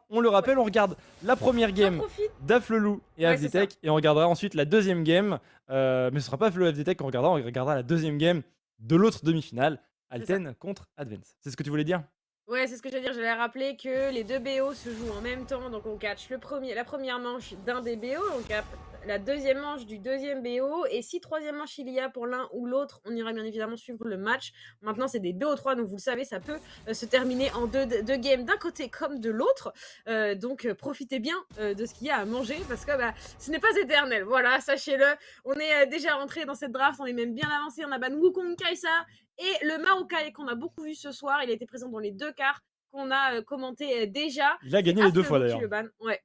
On le rappelle, Ouais. on regarde la première J'en game profite. d'Aflelou et Ouais, c'est ça. AFDTech et on regardera ensuite la deuxième game. Mais ce sera pas Aflelou et AFDTech qu'on regardera, on regardera la deuxième game de l'autre demi-finale, C'est ça. Alten contre Advance. C'est ce que tu voulais dire? Ouais, c'est ce que j'allais dire. J'allais rappeler que les 2 BO se jouent en même temps. Donc on catch la première manche d'un des BO, on capte la deuxième manche du deuxième BO. Et si troisième manche il y a pour l'un ou l'autre, on ira bien évidemment suivre le match. Maintenant, c'est des BO3, donc vous le savez, ça peut se terminer en deux games d'un côté comme de l'autre. Donc profitez bien de ce qu'il y a à manger parce que bah, ce n'est pas éternel. Voilà, sachez-le. On est déjà rentré dans cette draft, on est même bien avancé. On a ban Wukong Kaisa et le Maokai qu'on a beaucoup vu ce soir. Il a été présent dans les 2 quarts qu'on a commenté déjà. Il a C'est gagné les deux fois Aflelou qui d'ailleurs. le ban. Ouais,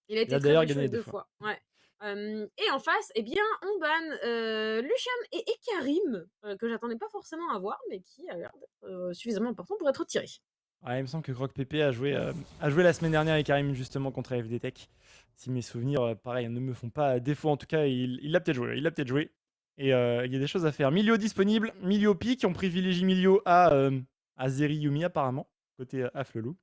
il a Il été a très d'ailleurs très chaud gagné les les deux 2 fois. fois. Ouais. Et en face, eh bien, on banne Lucian et Karim, que j'attendais pas forcément à voir, mais qui a l'air d'être suffisamment important pour être tiré. Ouais, il me semble que Croc Pépé a joué la semaine dernière avec Karim justement contre AFD Tech. Si mes souvenirs, pareil, ne me font pas défaut, en tout cas, il l'a peut-être joué. Il l'a peut-être joué. Et il y a des choses à faire. Milio disponible, Milio pique. On privilégie Milio à Zeri Yumi apparemment, côté Aflelou.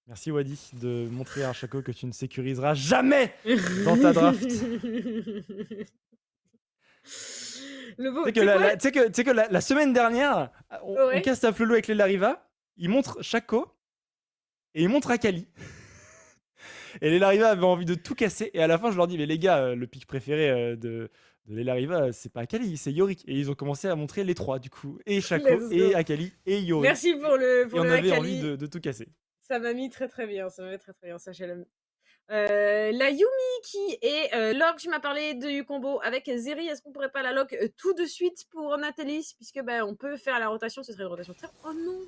Merci Wadi de montrer à Chaco que tu ne sécuriseras jamais dans ta draft. Le beau, Tu sais tu sais quoi? que la semaine dernière, on Ouais. casse Aflelou avec les Lariva. Il montre Chaco et il montre Akali. Et les Lariva avaient envie de tout casser. Et à la fin, je leur dis, mais les gars, le pick préféré de les Lariva, c'est pas Akali, c'est Yorick. Et ils ont commencé à montrer les trois, du coup. Et Shaco, Let's et go. Akali, et Yorick. Merci Et pour on le avait envie Akali. de tout casser. Ça m'a mis très très bien, ça m'a mis très très bien, sachez-le. La Yumi qui est lock, tu m'as parlé de Yukombo avec Zeri, est-ce qu'on pourrait pas la lock tout de suite pour Natalis, puisque bah, on peut faire la rotation, ce serait une rotation très... Oh non,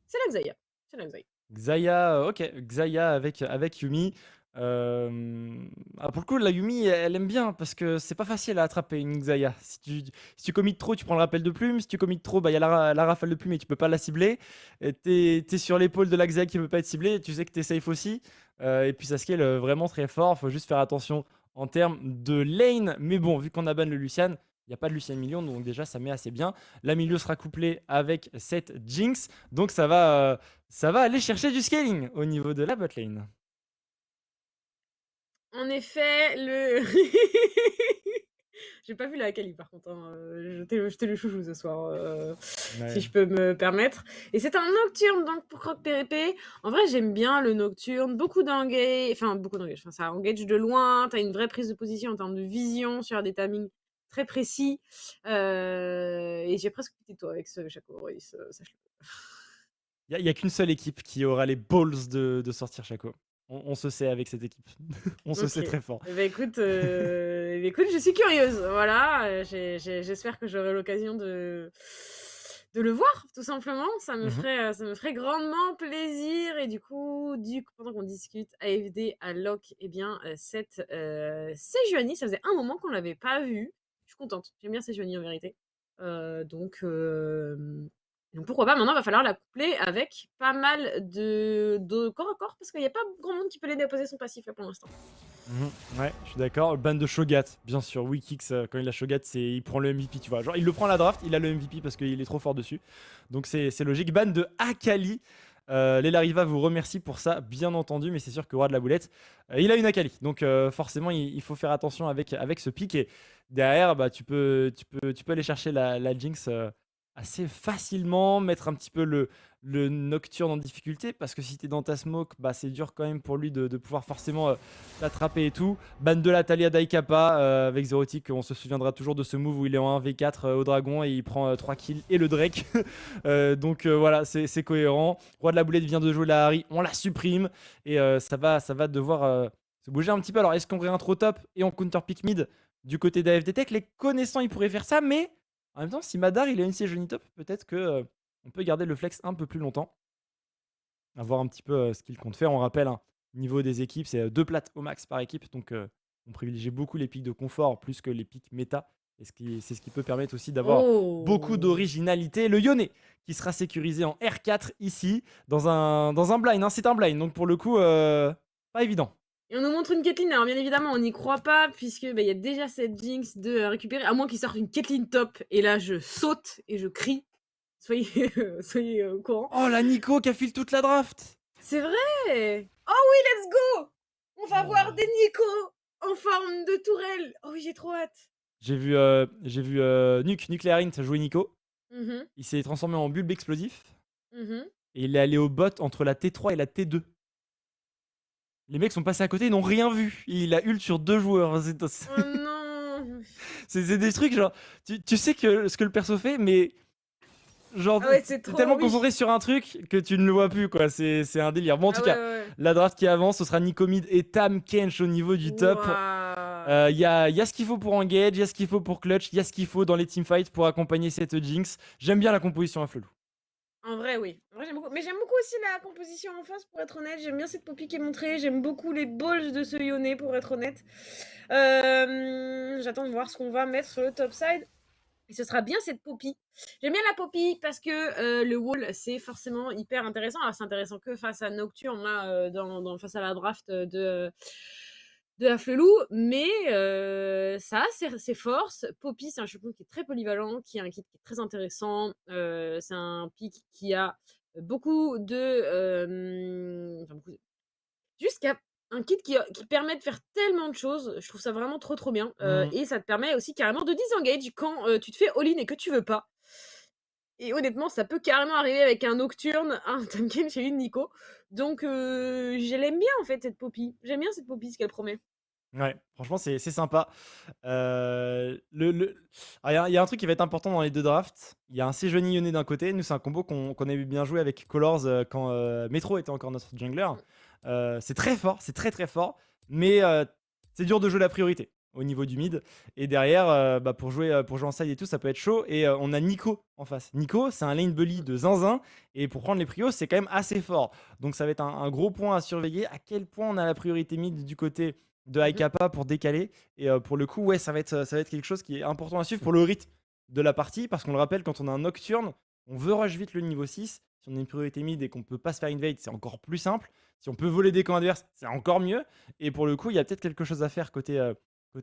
c'est la Xayah. C'est la Xayah. Xayah, ok, Xayah avec Yumi. Pour le coup, la Yumi, elle aime bien parce que c'est pas facile à attraper une Xayah. Si tu commites trop, tu prends le rappel de plume. Si tu commites trop, bah, il y a la rafale de plume et tu peux pas la cibler. T'es sur l'épaule de la Xayah qui peut pas être ciblée. Tu sais que t'es safe aussi. Et puis ça scale vraiment très fort. Faut juste faire attention en termes de lane. Mais bon, vu qu'on a ban le Lucian, il n'y a pas de Lucian Million, donc déjà ça met assez bien. La milieu sera couplée avec cette Jinx. Donc ça va aller chercher du scaling au niveau de la botlane. En effet, le... J'ai pas vu la Akali par contre, hein. J'étais le chouchou ce soir, si Ouais. je peux me permettre. Et c'est un nocturne donc pour Croc PVP. En vrai, j'aime bien le nocturne, beaucoup d'engage, enfin ça engage de loin, t'as une vraie prise de position en termes de vision sur des timings très précis. Et j'ai presque quitté toi avec ce Shaco Royce, sache-le. Il n'y a qu'une seule équipe qui aura les balls de sortir Shaco. On se sait avec cette équipe. On se Ok. sait très fort. Écoute, je suis curieuse. Voilà, j'espère que j'aurai l'occasion de le voir, tout simplement. Mhm. Ça me ferait grandement plaisir. Et du coup, pendant qu'on discute AFD à Lock, eh bien, Sejuani, ça faisait un moment qu'on l'avait pas vu. Je suis contente. J'aime bien Sejuani en vérité. Donc pourquoi pas, maintenant, il va falloir la coupler avec pas mal de corps à corps, parce qu'il n'y a pas grand monde qui peut l'aider à poser son passif là pour l'instant. Ouais, je suis d'accord. Le ban de Shogat, bien sûr. Wikix, quand il a Shogat, il prend le MVP, tu vois. Genre, il le prend à la draft, il a le MVP parce qu'il est trop fort dessus. Donc c'est logique. Ban de Akali. Les Lariva vous remercie pour ça, bien entendu, mais c'est sûr que Roi de la Boulette, il a une Akali. Donc forcément, il faut faire attention avec ce pic. Et derrière, bah, tu peux aller chercher la Jinx assez facilement, mettre un petit peu le Nocturne en difficulté, parce que si t'es dans ta smoke, bah, c'est dur quand même pour lui de pouvoir forcément t'attraper et tout. Ban de la Talia Daikapa avec Zerotic, on se souviendra toujours de ce move où il est en 1v4 au dragon et il prend 3 kills et le Drake. Donc voilà, c'est cohérent. Roi de la Boulette vient de jouer la Harry, on la supprime et ça va devoir se bouger un petit peu. Alors est-ce qu'on réintro top et on counter pick mid du côté d'AFD Tech? Les connaissants, ils pourraient faire ça, mais en même temps, si Madar il a une siège top, peut-être que on peut garder le flex un peu plus longtemps. À voir un petit peu ce qu'il compte faire. On rappelle, hein, niveau des équipes, c'est 2 plates au max par équipe. Donc on privilégie beaucoup les pics de confort plus que les pics méta. Et c'est ce qui peut permettre aussi d'avoir beaucoup Oh! d'originalité. Le Yone qui sera sécurisé en R4 ici, dans un blind. Hein, c'est un blind, donc pour le coup, pas évident. Et on nous montre une Caitlyn, alors bien évidemment, on n'y croit pas, puisque bah, y a déjà cette Jinx de récupérer, à moins qu'il sorte une Caitlyn top, et là je saute et je crie. Soyez, soyez au courant. Oh, la Nico qui a file toute la draft. C'est vrai! Oh oui, let's go! On va voir Oh. des Nico en forme de tourelle. Oh oui, j'ai trop hâte. J'ai vu Nuclear Int jouer Nico. Mhm, Il s'est transformé en bulbe explosif. mhm. Et il est allé au bot entre la T3 et la T2. Les mecs sont passés à côté, ils n'ont rien vu. Et il a ult sur 2 joueurs. Oh non! C'est des trucs genre. Tu sais que ce que le perso fait, mais genre, Ah ouais, c'est t'es trop, tellement oui. concentré sur un truc que tu ne le vois plus, quoi. C'est un délire. Bon, en Ah tout ouais, cas, ouais, ouais. la draft qui avance, ce sera Nico Mid et Tam Kench au niveau du top. Waouh! Y a ce qu'il faut pour engage, il y a ce qu'il faut pour clutch, il y a ce qu'il faut dans les teamfights pour accompagner cette Jinx. J'aime bien la composition à Flelou. En vrai, oui. En vrai, j'aime beaucoup. Mais j'aime beaucoup aussi la composition en face, pour être honnête. J'aime bien cette Poppy qui est montrée. J'aime beaucoup les balls de ce Yone, pour être honnête. J'attends de voir ce qu'on va mettre sur le top side. Et ce sera bien cette Poppy. J'aime bien la Poppy parce que le wall, c'est forcément hyper intéressant. Alors, c'est intéressant que face à Nocturne, là, face à la draft de Afflelou, mais ça a ses forces. Poppy, c'est un champion qui est très polyvalent, qui a un kit qui est très intéressant. C'est un pick qui a beaucoup de. Jusqu'à un kit qui permet de faire tellement de choses. Je trouve ça vraiment trop trop bien. Et ça te permet aussi carrément de disengage quand tu te fais all-in et que tu veux pas. Et honnêtement, ça peut carrément arriver avec un Nocturne, un Tamken chez une Nico. Donc, je l'aime bien en fait cette Poppy. J'aime bien cette Poppy, ce qu'elle promet. Ouais, franchement, c'est sympa. Il y a un truc qui va être important dans les deux drafts. Il y a un Sejuani Yone d'un côté. Nous, c'est un combo qu'on avait bien joué avec Colors quand Metro était encore notre jungler. C'est très fort, c'est très très fort. Mais c'est dur de jouer la priorité au niveau du mid. Et derrière, pour jouer en side et tout, ça peut être chaud. Et on a Nico en face. Nico, c'est un lane bully de zinzin. Et pour prendre les prios, c'est quand même assez fort. Donc ça va être un gros point à surveiller. À quel point on a la priorité mid du côté de Mhm. Haikapa pour décaler. Et pour le coup, ouais, ça va être quelque chose qui est important à suivre pour le rythme de la partie. Parce qu'on le rappelle, quand on a un Nocturne, on veut rush vite le niveau 6. Si on a une priorité mid et qu'on peut pas se faire invade, c'est encore plus simple. Si on peut voler des camps adverses, c'est encore mieux. Et pour le coup, il y a peut-être quelque chose à faire côté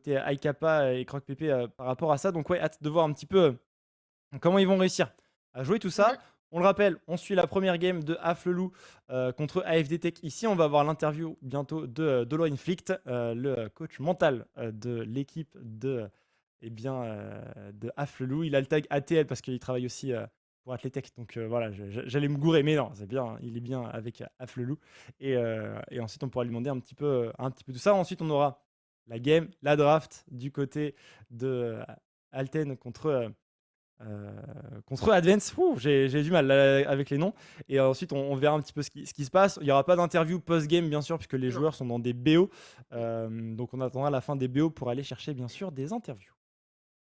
Haikapa et Croc Pépé par rapport à ça. Donc ouais, hâte de voir un petit peu comment ils vont réussir à jouer tout ça. Mhm. On le rappelle, on suit la première game de Afflelou contre AFD Tech. Ici, on va avoir l'interview bientôt de Dolorin Flict, le coach mental de l'équipe de Afflelou. Il a le tag ATL parce qu'il travaille aussi pour Athletech. Donc voilà, j'allais me gourer, mais non, c'est bien, hein, il est bien avec Afflelou. Et ensuite, on pourra lui demander un petit peu tout ça. Ensuite, on aura la game, la draft du côté de Alten contre Advance. Ouh, j'ai du mal là, avec les noms. Et ensuite, on verra un petit peu ce qui se passe. Il n'y aura pas d'interview post-game, bien sûr, puisque les Non. joueurs sont dans des BO. Donc, on attendra la fin des BO pour aller chercher, bien sûr, des interviews.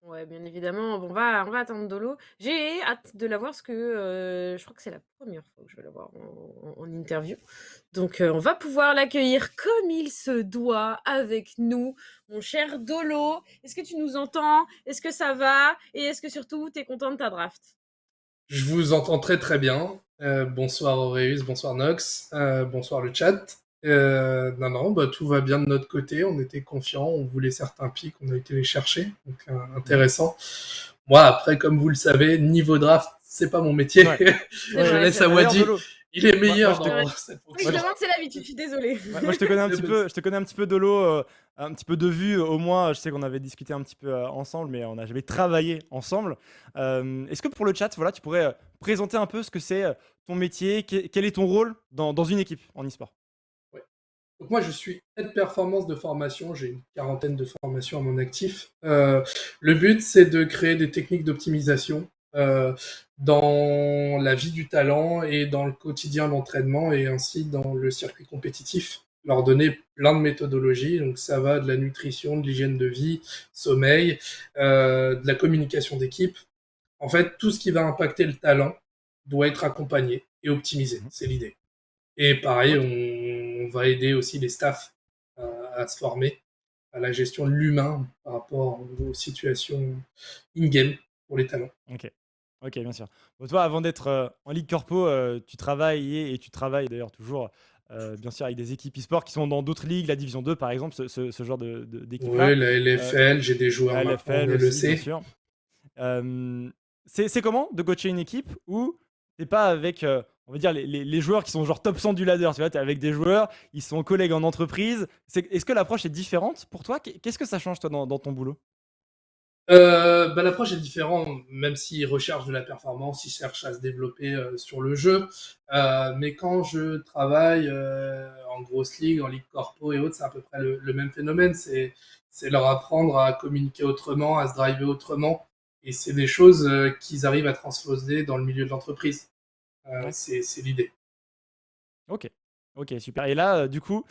Ouais, bien évidemment. Bon, on va attendre Dolo. J'ai hâte de la voir parce que je crois que c'est la première fois que je vais la voir en interview. Donc, on va pouvoir l'accueillir comme il se doit avec nous, mon cher Dolo. Est-ce que tu nous entends? Est-ce que ça va? Et est-ce que surtout, tu es content de ta draft? Je vous entends très très bien. Bonsoir Aureus, bonsoir Nox, bonsoir le chat. Non, tout va bien de notre côté. On était confiants, on voulait certains pics, on a été les chercher, donc intéressant. Moi, après, comme vous le savez, niveau draft, c'est pas mon métier. Ouais. Je vrai, laisse c'est à vrai. Wadi. Dolo, Il est meilleur moi, dans cette Oui, je fonction. demande, c'est l'habitude, je suis désolée. moi, je te connais un petit peu un petit peu de vue. Au moins, je sais qu'on avait discuté un petit peu ensemble, mais j'avais travaillé ensemble. Est-ce que pour le chat, voilà, tu pourrais présenter un peu ce que c'est ton métier, quel est ton rôle dans une équipe en e-sport? Donc moi, je suis aide performance de formation. J'ai une quarantaine de formations à mon actif. Le but, c'est de créer des techniques d'optimisation dans la vie du talent et dans le quotidien d'entraînement et ainsi dans le circuit compétitif. Leur donner plein de méthodologies. Donc ça va de la nutrition, de l'hygiène de vie, sommeil, de la communication d'équipe. En fait, tout ce qui va impacter le talent doit être accompagné et optimisé. C'est l'idée. Et pareil, Ok. on va aider aussi les staffs à se former à la gestion de l'humain par rapport aux situations in-game pour les talents. Ok, bien sûr. Bon, toi, avant d'être en Ligue Corpo, tu travailles et tu travailles d'ailleurs toujours, bien sûr, avec des équipes e-sport qui sont dans d'autres ligues, la Division 2 par exemple, ce genre d'équipe-là. Oui, la Euh, LFL, j'ai des joueurs la maintenant en LFL aussi, bien LEC. sûr. Euh, c'est comment de coacher une équipe où t'es pas avec, on va dire, les joueurs qui sont genre top 100 du ladder, tu vois, t'es avec des joueurs, ils sont collègues en entreprise. Est-ce que l'approche est différente pour toi? Qu'est-ce que ça change, toi, dans ton boulot? L'approche est différente, même s'ils recherchent de la performance, ils cherchent à se développer sur le jeu. Mais quand je travaille en grosse ligue, en ligue corpo et autres, c'est à peu près le même phénomène. C'est leur apprendre à communiquer autrement, à se driver autrement. Et c'est des choses qu'ils arrivent à transposer dans le milieu de l'entreprise. Ouais. C'est l'idée. Ok. Ok, super. Et là, du coup,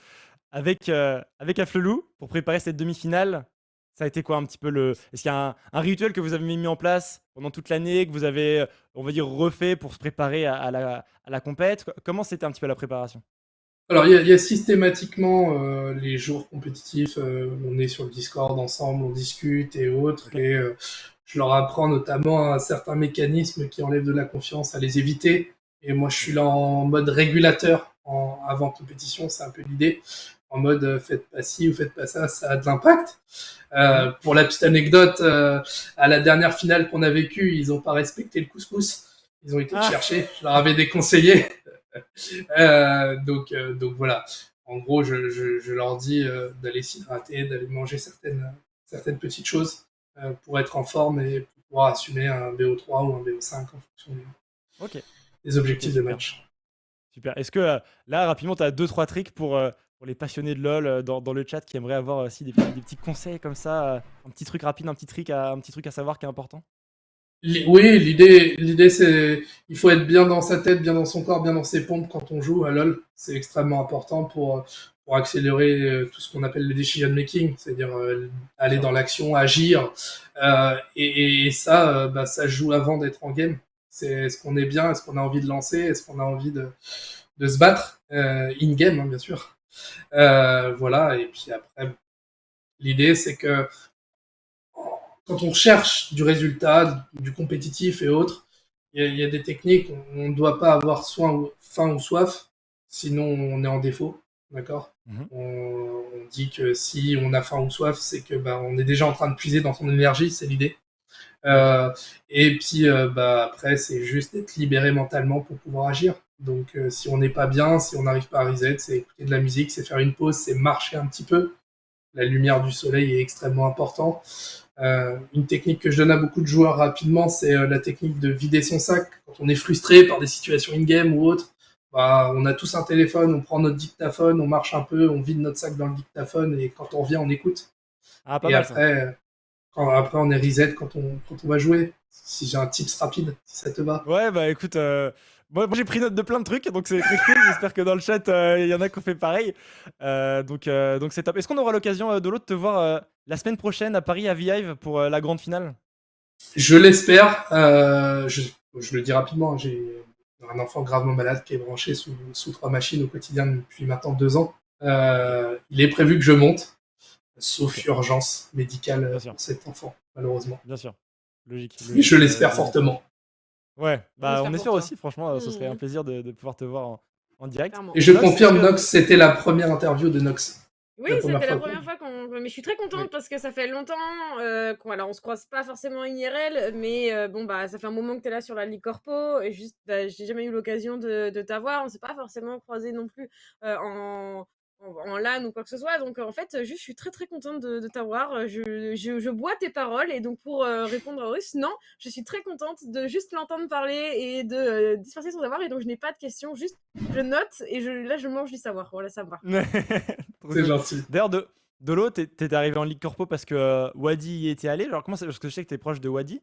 avec Afflelou, pour préparer cette demi-finale, ça a été quoi un petit peu le. Est-ce qu'il y a un rituel que vous avez mis en place pendant toute l'année, que vous avez, on va dire, refait pour se préparer à la compète? Comment c'était un petit peu la préparation? Alors, il y a systématiquement les jours compétitifs. On est sur le Discord ensemble, on discute et autres. Ok. Et je leur apprends notamment un certain mécanisme qui enlève de la confiance à les éviter. Et moi, je suis Ok. là en mode régulateur avant compétition. C'est un peu l'idée. En mode faites pas ci ou faites pas ça, ça a de l'impact. Mhm. Pour la petite anecdote, à la dernière finale qu'on a vécue, ils n'ont pas respecté le couscous. Ils ont été le Ah, chercher. Je leur avais déconseillé. Donc voilà. En gros, je leur dis d'aller s'hydrater, d'aller manger certaines petites choses pour être en forme et pour pouvoir assumer un BO3 ou un BO5 en fonction ok. des Ok, objectifs de super. match. Super. Est-ce que là, rapidement, tu as deux, trois tricks pour les passionnés de LoL dans le chat qui aimeraient avoir aussi des petits conseils comme ça, un petit truc rapide, un petit truc à savoir qui est important? Oui, l'idée, c'est il faut être bien dans sa tête, bien dans son corps, bien dans ses pompes quand on joue à LoL. C'est extrêmement important pour accélérer tout ce qu'on appelle le decision making, c'est-à-dire Bien aller sûr. dans l'action, agir. Et ça, ça se joue avant d'être en game. C'est est-ce qu'on est bien, est-ce qu'on a envie de lancer, est-ce qu'on a envie de se battre in game, hein, bien sûr. Voilà. Et puis après, l'idée, c'est que quand on cherche du résultat, du compétitif et autres, il y a des techniques, on ne doit pas avoir faim ou soif, sinon on est en défaut, d'accord. Mhm. On dit que si on a faim ou soif, c'est que on est déjà en train de puiser dans son énergie, c'est l'idée. D'accord. Et puis après, c'est juste être libéré mentalement pour pouvoir agir. Donc si on n'est pas bien, si on n'arrive pas à reset, c'est écouter de la musique, c'est faire une pause, c'est marcher un petit peu. La lumière du soleil est extrêmement importante. Une technique que je donne à beaucoup de joueurs rapidement, c'est la technique de vider son sac. Quand on est frustré par des situations in-game ou autres, on a tous un téléphone, on prend notre dictaphone, on marche un peu, on vide notre sac dans le dictaphone et quand on revient, on écoute. Ah, pas Et mal ça. après on est reset quand on va jouer. Si j'ai un tips rapide, si ça te va. Ouais, bah écoute, moi j'ai pris note de plein de trucs, donc c'est très cool. J'espère que dans le chat, il y en a qui ont fait pareil. Donc c'est top. Est-ce qu'on aura l'occasion, Dolo, de te voir la semaine prochaine à Paris, à Vive, pour la grande finale? Je l'espère. Je le dis rapidement, hein, j'ai un enfant gravement malade qui est branché sous 3 machines au quotidien depuis maintenant 2 ans. Ok, Il est prévu que je monte, ok, sauf urgence médicale bien sûr, pour cet enfant, malheureusement. bien sûr. Logique, Mais je logique, l'espère logique. fortement. Ouais, On bah on espère pour espère toi. aussi, franchement, ce serait un Mmh. plaisir de pouvoir te voir en direct. Et Clairement. je Nox, est-ce confirme, que. Nox, c'était la première interview de Nox. Oui, La première c'était la fois première fois qu'on mais je suis très Oui. contente parce que ça fait longtemps, qu'on alors on se croise pas forcément IRL, mais bon, bah, ça fait un moment que tu es là sur la Ligue Corpo et juste, bah, j'ai jamais eu l'occasion de t'avoir. On s'est pas forcément croisés non plus, en LAN ou quoi que ce soit. Donc en fait, juste je suis très, très contente de t'avoir. Je bois tes paroles et donc pour, répondre à Russ, non, je suis très contente de juste l'entendre parler et de, disperser son savoir et donc je n'ai pas de questions, juste je note et là je mange du savoir. Voilà, ça me va. Trop C'est cool. gentil. D'ailleurs, Dolo, t'es arrivé en Ligue Corpo parce que Wadi y était allé. Alors, comment c'est? Parce que je sais que t'es proche de Wadi,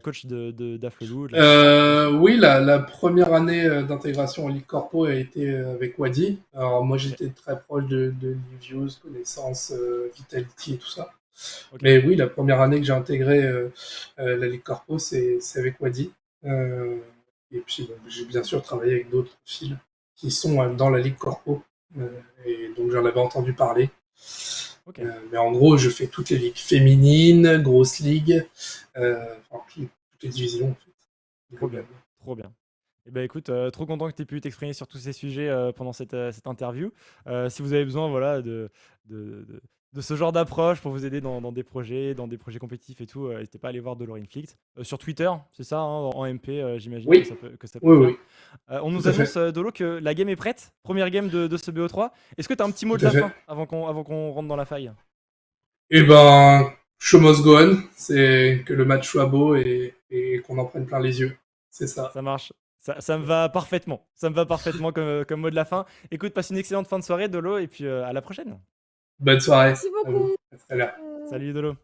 coach d'Afflelou, de la team Cap aussi. Oui, la première année d'intégration en Ligue Corpo a été avec Wadi. Alors moi Ok, j'étais très proche de Livius, Connaissance, Vitality et tout ça. ok, Mais oui, la première année que j'ai intégré la Ligue Corpo, c'est avec Wadi. Euh, et puis bon, j'ai bien sûr travaillé avec d'autres profils qui sont dans la Ligue Corpo. Euh, et donc j'en avais entendu parler. ok. Mais en gros, je fais toutes les ligues féminines, grosses ligues, enfin, toutes les divisions en fait, Trop bien, globalement. trop bien. Eh ben écoute, trop content que tu aies pu t'exprimer sur tous ces sujets pendant cette interview. Si vous avez besoin voilà, de, de ce genre d'approche pour vous aider dans des projets compétitifs et tout. N'hésitez pas à aller voir Dolo Inflict. Sur Twitter, c'est ça, hein, en MP, j'imagine Oui. que ça peut Oui, faire. oui. On nous Tout à fait. annonce, Dolo, que la game est prête. Première game de ce BO3. Est-ce que tu as un petit mot de Tout à la fait. fin avant qu'on rentre dans la faille? Eh ben, show must go on. C'est que le match soit beau et qu'on en prenne plein les yeux. C'est ça. Ça marche. Ça me va parfaitement. Ça me va parfaitement comme mot de la fin. Écoute, passe une excellente fin de soirée, Dolo, et puis à la prochaine. Bonne soirée. Merci À beaucoup. vous. À tout à l'heure. Salut, Dolo.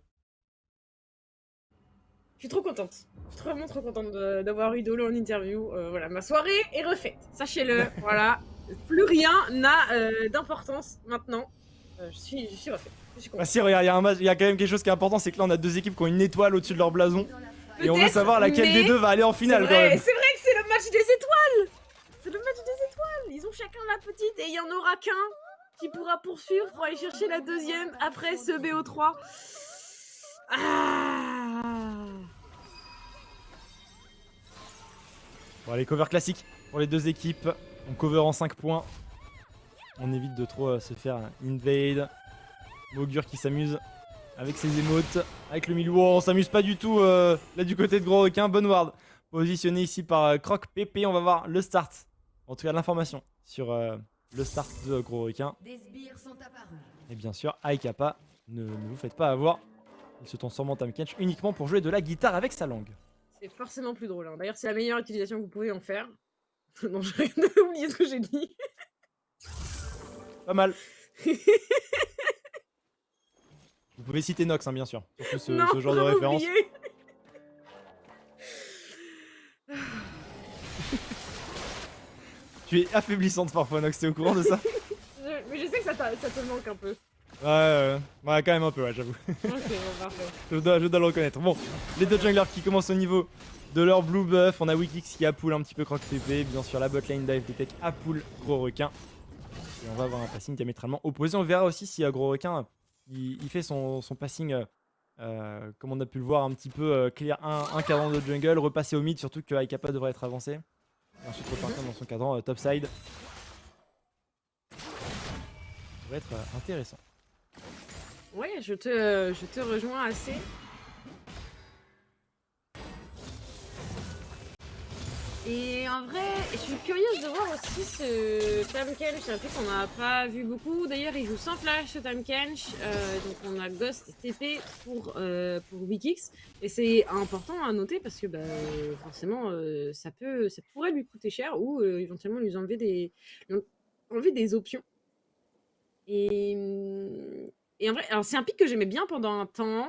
Je suis trop contente. Je suis vraiment trop contente d'avoir eu Dolo en interview. Voilà, ma soirée est refaite. Sachez-le. Voilà. Plus rien n'a d'importance maintenant. Je suis refaite. Je suis Ah contente. si, regarde, il y a quand même quelque chose qui est important, c'est que là on a deux équipes qui ont une étoile au-dessus de leur blason. Et on veut Peut-être, savoir laquelle mais des deux va aller en finale c'est quand vrai, même. c'est vrai que c'est le match des étoiles. C'est le match des étoiles. Ils ont chacun la petite et il y en aura qu'un qui pourra poursuivre pour aller chercher la deuxième après ce BO3. Ah. Bon, allez, cover classique pour les deux équipes. On cover en 5 points. On évite de trop se faire invade. Mogur qui s'amuse avec ses émotes, avec le milieu. Oh, on s'amuse pas du tout là du côté de Gros Requin. Bonne ward. Positionné ici par Croc PP. On va voir le start. En tout cas, l'information sur le start de Gros Requin. Des sbires sont apparus. Et bien sûr, Aikapa, ne vous faites pas avoir. Il se transforme en Tamkench uniquement pour jouer de la guitare avec sa langue. C'est forcément plus drôle. Hein. D'ailleurs, c'est la meilleure utilisation que vous pouvez en faire. Non, j'ai oublié ce que j'ai dit. Pas mal. Vous pouvez citer Nox, hein, bien sûr. Surtout Non, ce genre de j'avais référence. oublié. Tu es affaiblissante parfois, Nox, t'es au courant de ça? Mais je sais que ça te manque un peu. Ouais, quand même un peu, ouais, j'avoue. Ok, bon, parfait. Je dois le reconnaître. Bon, les deux junglers qui commencent au niveau de leur blue buff. On a Wikix qui a pull un petit peu Croc PP. Bien sûr, la botlane dive detect à pull Gros Requin. Et on va avoir un passing diamétralement opposé. On verra aussi si Gros Requin il fait son passing, comme on a pu le voir, un petit peu clear un cadran de jungle, repasser au mid, surtout que Aikapa devrait être avancé. Et ensuite repartir dans son cadran topside. Ça devrait être intéressant. Ouais, je te rejoins assez. Et en vrai, je suis curieuse de voir aussi ce Tamkench. C'est un truc qu'on n'a pas vu beaucoup. D'ailleurs, il joue sans flash ce Tamkench. Donc on a Ghost TP pour Wikix. Et c'est important à noter parce que bah, forcément, ça pourrait lui coûter cher ou éventuellement lui enlever des options. Et en vrai, alors c'est un pic que j'aimais bien pendant un temps.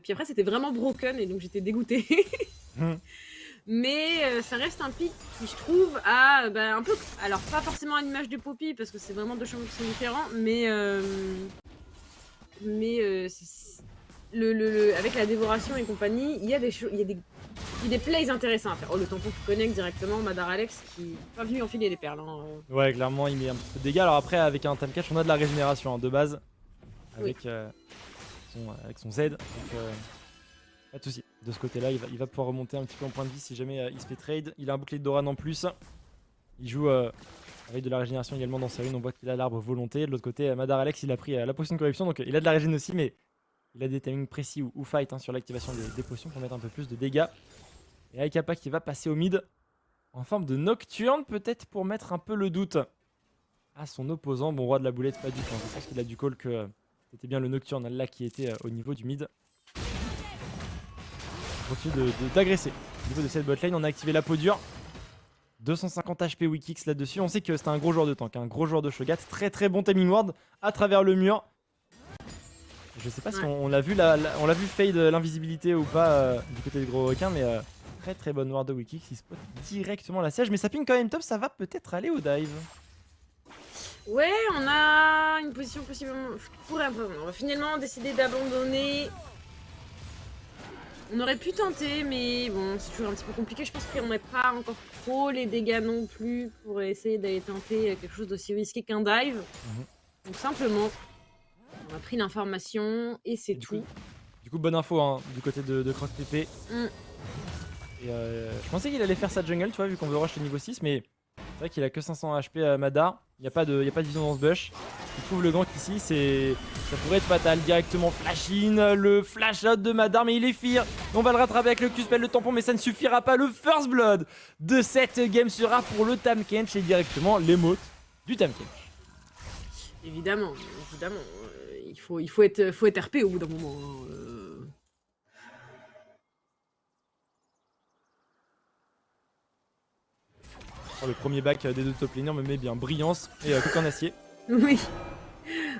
Puis après, c'était vraiment broken et donc j'étais dégoûtée. Mais ça reste un pic qui, je trouve, a un peu. Alors, pas forcément à l'image de Poppy, parce que c'est vraiment deux champions qui sont différents, mais. Avec la dévoration et compagnie, il y a des plays intéressants à faire. Oh, le tampon qui connecte directement, Madar Alex qui n'est pas venu enfiler des perles. Hein. Ouais, clairement, il met un petit peu de dégâts. Alors après, avec un Tamkench, on a de la régénération hein, de base. Avec, avec son Z. Donc, pas de soucis. De ce côté-là, il va pouvoir remonter un petit peu en point de vie si jamais il se fait trade. Il a un bouclier de Doran en plus. Il joue avec de la régénération également dans ses runes. On voit qu'il a l'arbre volonté. De l'autre côté, Madar Alex, il a pris la potion de corruption. Donc il a de la régène aussi, mais il a des timings précis ou fight hein, sur l'activation des potions pour mettre un peu plus de dégâts. Et Aikapa qui va passer au mid en forme de nocturne, peut-être pour mettre un peu le doute à son opposant. Bon, roi de la boulette, pas du tout. Je pense qu'il a du call que c'était bien le nocturne là qui était au niveau du mid. On continue d'agresser. Au niveau de cette botlane, on a activé la peau dure. 250 HP Wikix là-dessus. On sait que c'est un gros joueur de tank, un gros joueur de Shogat. Très très bon timing ward à travers le mur. Je sais pas si on l'a vu, on l'a vu fade l'invisibilité ou pas du côté de Gros Requin, mais très très bonne ward de Wikix. Il spot directement la siège, mais ça ping quand même top. Ça va peut-être aller au dive. Ouais, on a une position possiblement. On va finalement décider d'abandonner. On aurait pu tenter, mais bon, c'est toujours un petit peu compliqué. Je pense qu'on n'a pas encore trop les dégâts non plus pour essayer d'aller tenter quelque chose d'aussi risqué qu'un dive. Donc simplement, on a pris l'information et c'est tout. Du coup, bonne info hein, du côté de Croc PP. Et je pensais qu'il allait faire sa jungle, tu vois, vu qu'on veut rush le niveau 6, mais vrai qu'il a que 500 HP Madar. Il n'y a pas de vision dans ce bush. Il trouve le gank ici, ça pourrait être fatal. Directement flash in, le flash out de Madar, mais il est fear. On va le rattraper avec le Q-spell, le tampon, mais ça ne suffira pas. Le first blood de cette game sera pour le Tahm Kench et directement l'émote du Tahm Kench. Évidemment. Il faut être RP au bout d'un moment. Oh, le premier back des deux top laners me met bien. Brillance et coque en acier. Oui.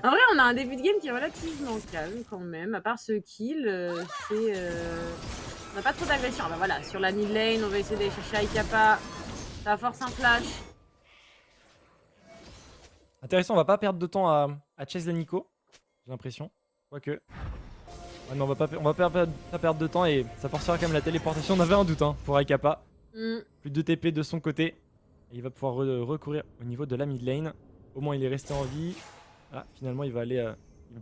En vrai, on a un début de game qui est relativement calme quand même. À part ce kill, on n'a pas trop d'agression. Bah voilà, sur la mid lane, on va essayer d'aller chercher Aikapa. Ça force un flash. Intéressant, on va pas perdre de temps à chase la Nico. J'ai l'impression. Quoique. Ouais, mais on va pas perdre de temps et ça forcera quand même la téléportation. On avait un doute pour Aikapa. Plus de TP de son côté. Et il va pouvoir recourir au niveau de la mid lane. Au moins il est resté en vie. Ah, finalement il va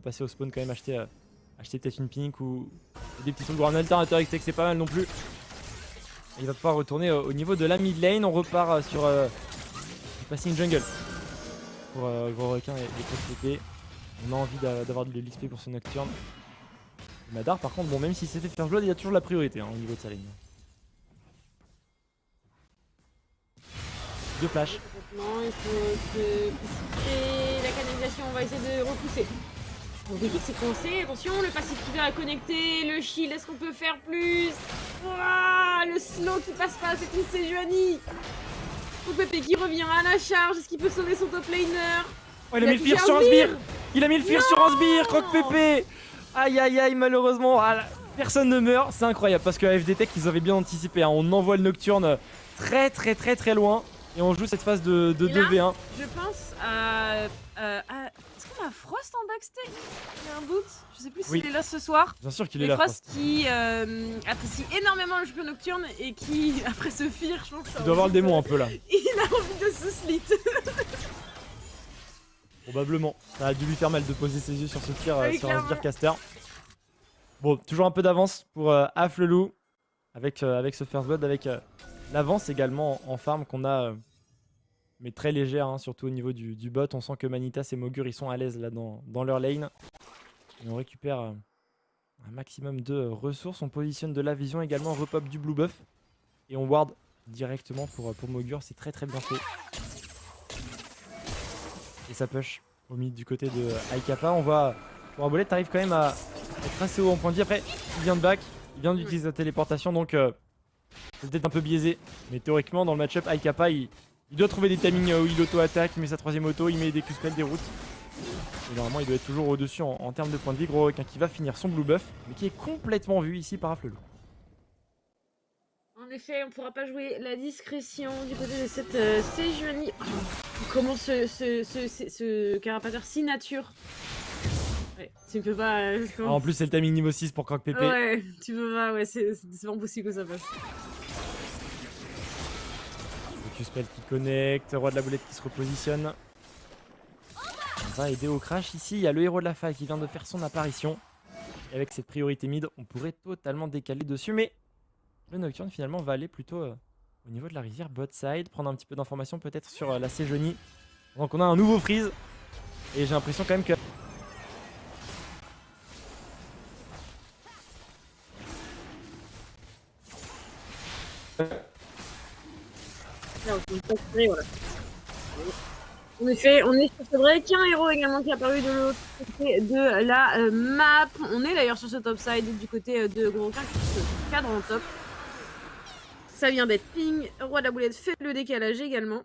passer au spawn quand même acheter peut-être une pink ou des petits trucs. Un alternateur XT, c'est pas mal non plus. Et il va pouvoir retourner au niveau de la mid lane. On repart sur le passing jungle. Pour gros requin et les TP. On a envie d'avoir de l'XP pour ce Nocturne. Et Madar par contre, bon, même s'il s'est fait faire blood, il a toujours la priorité au niveau de sa lane. Deux flash. Il faut se précipiter. La canalisation, on va essayer de repousser. Donc oui, c'est coincé. Attention, le passif qui vient à connecter. Le shield, est-ce qu'on peut faire plus? Ouah, le slow qui passe pas, c'est une Sejuani. Ou Pépé qui revient à la charge. Est-ce qu'il peut sauver son top laner? Oh, il a mis le fear sur un sbire. Il a mis le fear sur un sbire, Croque Pépé. Aïe aïe aïe, malheureusement, personne ne meurt. C'est incroyable parce que à FD Tech, ils avaient bien anticipé. On envoie le Nocturne très loin. Et on joue cette phase de 2v1. Je pense à... Est-ce qu'on a Frost en backstage? J'ai un doute. Je sais plus s'il est là ce soir. Bien sûr qu'il est là. Frost qui apprécie énormément le jeu nocturne et qui, après ce fear, je pense que ça... Il doit avoir le démon un peu là. Il a envie de se slit. Probablement. Ça a dû lui faire mal de poser ses yeux sur ce fear, Oui, sur un sbire caster. Bon, toujours un peu d'avance pour Af le loup. Avec ce first blood, avec l'avance également en farm qu'on a... mais très légère, surtout au niveau du bot. On sent que Manitas et Mogur ils sont à l'aise là dans leur lane. Et on récupère un maximum de ressources. On positionne de la vision également, on repop du blue buff. Et on ward directement pour Mogur, c'est très bien fait. Et ça push au mid du côté de Aikapa. On voit pour Arbolette arrive quand même à être assez haut en point de vie. Après, il vient de back, il vient d'utiliser la téléportation, donc c'est peut-être un peu biaisé. Mais théoriquement, dans le match-up, Aikapa, il doit trouver des timings où il auto-attaque, il met sa troisième auto, il met des Q-spells, des routes. Et normalement, il doit être toujours au-dessus en termes de points de vie. Gros requin qui va finir son blue buff, mais qui est complètement vu ici par Aflelou. En effet, on pourra pas jouer la discrétion du côté de cette Sejuani. Comment ce carapateur si nature? Ouais, tu peux pas... En plus, c'est le timing niveau 6 pour Croque Pépé. Ouais, tu peux pas, ouais, c'est pas possible que ça passe. Q-spell qui connecte, roi de la boulette qui se repositionne. On va aider au crash ici, il y a le héros de la faille qui vient de faire son apparition. Et avec cette priorité mid, on pourrait totalement décaler dessus, mais le Nocturne finalement va aller plutôt au niveau de la rivière bot side, prendre un petit peu d'informations peut-être sur la Sejuani. Donc on a un nouveau freeze, et j'ai l'impression quand même que... En effet, on est sur ce vrai qu'un héros également qui est apparu de l'autre côté de la map. On est d'ailleurs sur ce top side du côté de Gronquin qui se cadre en top. Ça vient d'être ping. Roi de la boulette fait le décalage également.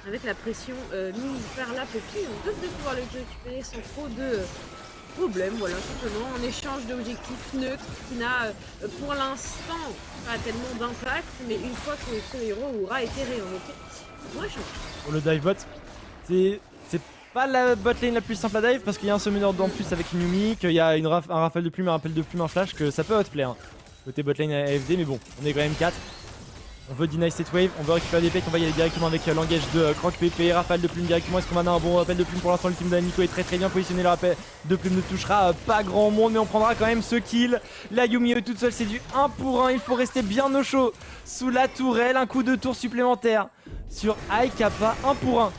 Avec la pression mise par la Pépé. On devrait pouvoir le récupérer sans trop de problème. Voilà, simplement en échange d'objectifs neutres qui n'a pour l'instant pas tellement d'impact. Mais une fois que ce héros aura été réinvoqué, on pourrait changer. Pour le dive bot, c'est pas la bot lane la plus simple à dive parce qu'il y a un summoner en plus avec une Yumi, qu'il y a un rafale de plume, un rappel de plume, un flash, que ça peut outplay côté bot lane AFD, mais bon, on est quand même 4. On veut deny cette wave, on veut récupérer des pets, on va y aller directement avec l'engage de Croque Pépé, rafale de plume directement. Est-ce qu'on va avoir un bon rappel de plume? Pour l'instant, le team d'Anico est très bien positionné. Le rappel de plume ne touchera pas grand monde, mais on prendra quand même ce kill. La Yumi toute seule, c'est du 1 pour 1. Il faut rester bien au chaud sous la tourelle. Un coup de tour supplémentaire sur Aekapa 1 pour 1.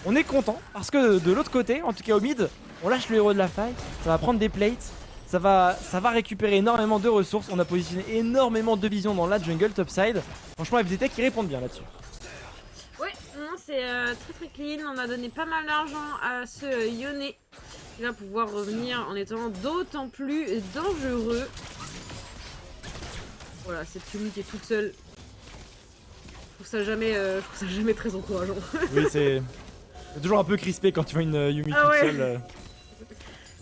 On est content parce que de l'autre côté, en tout cas au mid, on lâche le héros de la faille, ça va prendre des plates, ça va récupérer énormément de ressources, on a positionné énormément de vision dans la jungle topside. Franchement FDTech ils répondent bien là-dessus. Ouais, non, c'est très clean, on a donné pas mal d'argent à ce Yone qui va pouvoir revenir en étant d'autant plus dangereux. Voilà, cette Yumi qui est toute seule. Je trouve ça jamais très encourageant. Oui, c'est toujours un peu crispé quand tu vois une Yumi Ah toute ouais. seule.